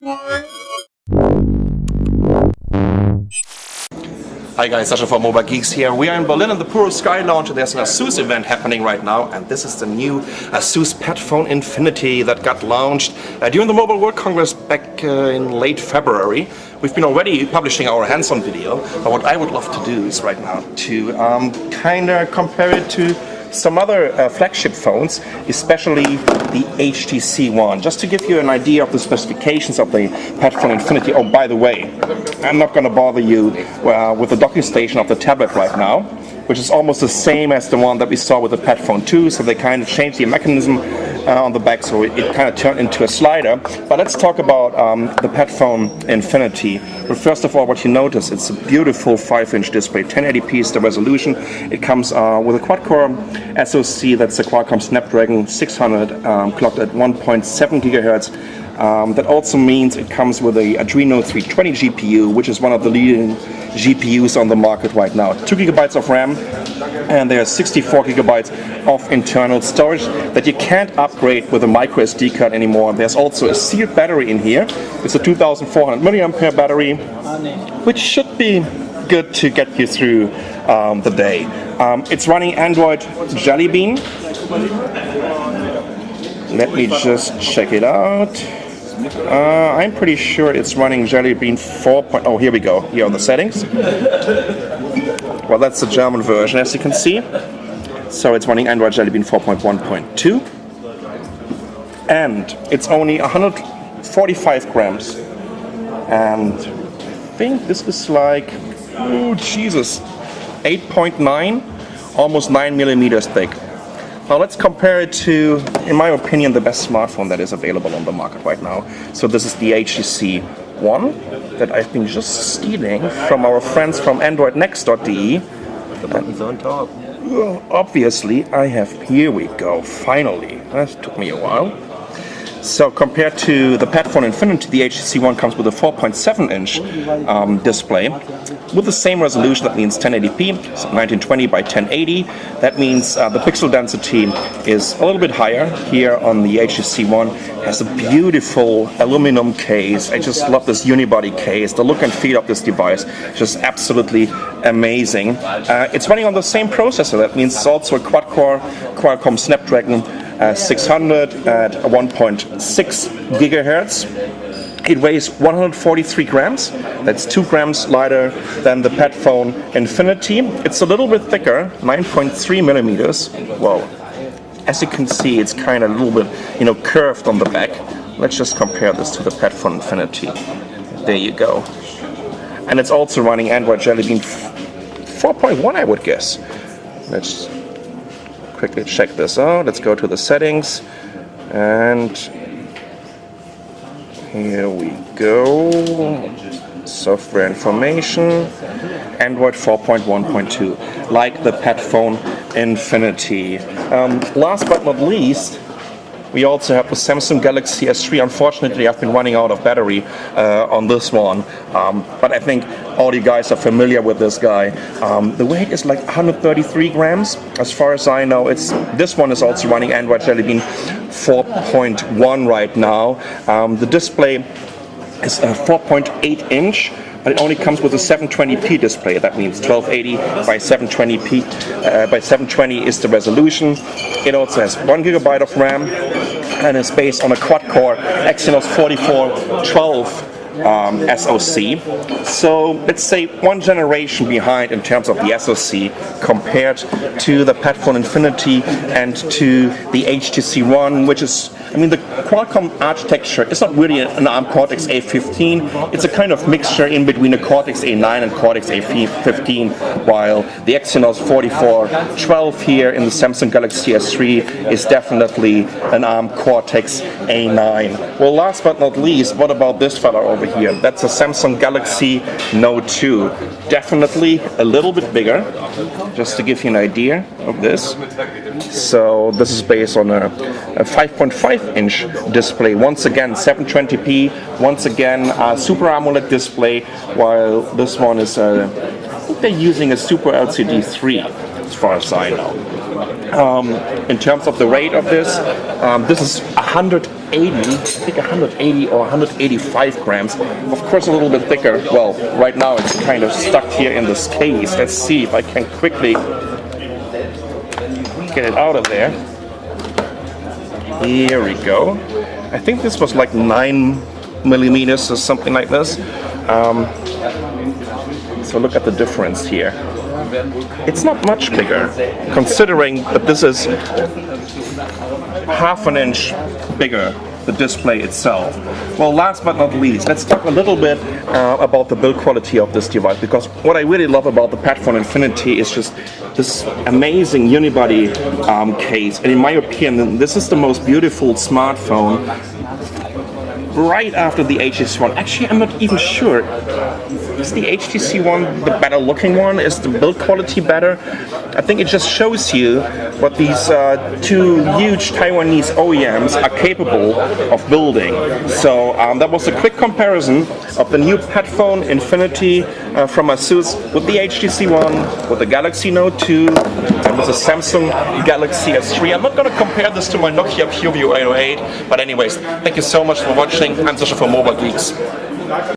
Hi guys, Sasha from Mobile Geeks here. We are in Berlin in the Puro Sky Lounge and there's an ASUS event happening right now, and this is the new ASUS Padfone Infinity that got launched during the Mobile World Congress back in late February. We've been already publishing our hands-on video, but what I would love to do is right now to kind of compare it to some other flagship phones, especially the HTC One, just to give you an idea of the specifications of the Padfone Infinity. Oh, by the way, I'm not going to bother you with the docking station of the tablet right now, which is almost the same as the one that we saw with the Padfone 2, so they kind of changed the mechanism on the back, so it kind of turned into a slider. But let's talk about the Padfone Infinity. But first of all, what you notice, it's a beautiful 5-inch display. 1080p is the resolution. It comes with a quad-core SoC, that's a Qualcomm Snapdragon 600, clocked at 1.7 gigahertz. That also means it comes with a Adreno 320 GPU, which is one of the leading GPUs on the market right now. 2 gigabytes of RAM, and there's 64 gigabytes of internal storage that you can't upgrade with a micro SD card anymore. There's also a sealed battery in here. It's a 2400 milliampere battery, which should be good to get you through the day. It's running Android Jelly Bean. Let me just check it out. I'm pretty sure it's running Jelly Bean 4. Oh, here we go. Here are the settings. Well, that's the German version, as you can see. So it's running Android Jelly Bean 4.1.2. And it's only 145 grams. And I think this is like, oh Jesus, 8.9, almost 9 millimeters thick. Now let's compare it to, in my opinion, the best smartphone that is available on the market right now. So this is the HTC One that I've been just stealing from our friends from AndroidNext.de. The button's on top. Well, obviously, I have, here we go, finally. That took me a while. So compared to the Padfone Infinity, the HTC One comes with a 4.7-inch display with the same resolution. That means 1080p, so 1920 by 1080. That means the pixel density is a little bit higher here on the HTC One. It has a beautiful aluminum case. I just love this unibody case. The look and feel of this device is just absolutely amazing. It's running on the same processor. That means it's also a quad-core Qualcomm Snapdragon 600 at 1.6 gigahertz. It weighs 143 grams. That's 2 grams lighter than the Padfone Infinity. It's a little bit thicker, 9.3 millimeters. Well, as you can see, it's kind of a little bit, curved on the back. Let's just compare this to the Padfone Infinity. There you go. And it's also running Android Jelly Bean 4.1, I would guess. Let's quickly check this out. Let's go to the settings, and here we go. Software information, Android 4.1.2, like the Padfone Infinity. Last but not least, we also have the Samsung Galaxy S3. Unfortunately, I've been running out of battery on this one, but I think all you guys are familiar with this guy. The weight is like 133 grams. As far as I know, this one is also running Android Jelly Bean 4.1 right now. The display is 4.8 inch. But it only comes with a 720p display. That means 1280 by 720p. By 720 is the resolution. It also has 1 gigabyte of RAM and is based on a quad-core Exynos 4412 SoC. So let's say one generation behind in terms of the SoC compared to the Padfone Infinity and to the HTC One, which is, the Qualcomm architecture is not really an ARM Cortex A15. It's a kind of mixture in between a Cortex A9 and Cortex A15, while the Exynos 4412 here in the Samsung Galaxy S3 is definitely an ARM Cortex A9. Well, last but not least, what about this fella over here? That's a Samsung Galaxy Note 2. Definitely a little bit bigger, just to give you an idea of this. So this is based on a 5.5-inch display. Once again, 720p. Once again, a Super AMOLED display, while this one is, I think they're using a Super LCD 3. as far as I know. In terms of the weight of this, this is 180, I think 180 or 185 grams. Of course, a little bit thicker. Well, right now it's kind of stuck here in this case. Let's see if I can quickly get it out of there. Here we go. I think this was like 9 millimeters or something like this. So look at the difference here. It's not much bigger, considering that this is half an inch bigger, the display itself. Well, last but not least, let's talk a little bit about the build quality of this device, because what I really love about the Padfone Infinity is just this amazing unibody case, and in my opinion, this is the most beautiful smartphone right after the HTC One. Actually, I'm not even sure. Is the HTC One the better looking one? Is the build quality better? I think it just shows you what these two huge Taiwanese OEMs are capable of building. So that was a quick comparison of the new Padfone Infinity from ASUS with the HTC One, with the Galaxy Note 2, and with the Samsung Galaxy S3. I'm not going to compare this to my Nokia PureView 808, but anyways, thank you so much for watching. I'm Sasha for Mobile Geeks.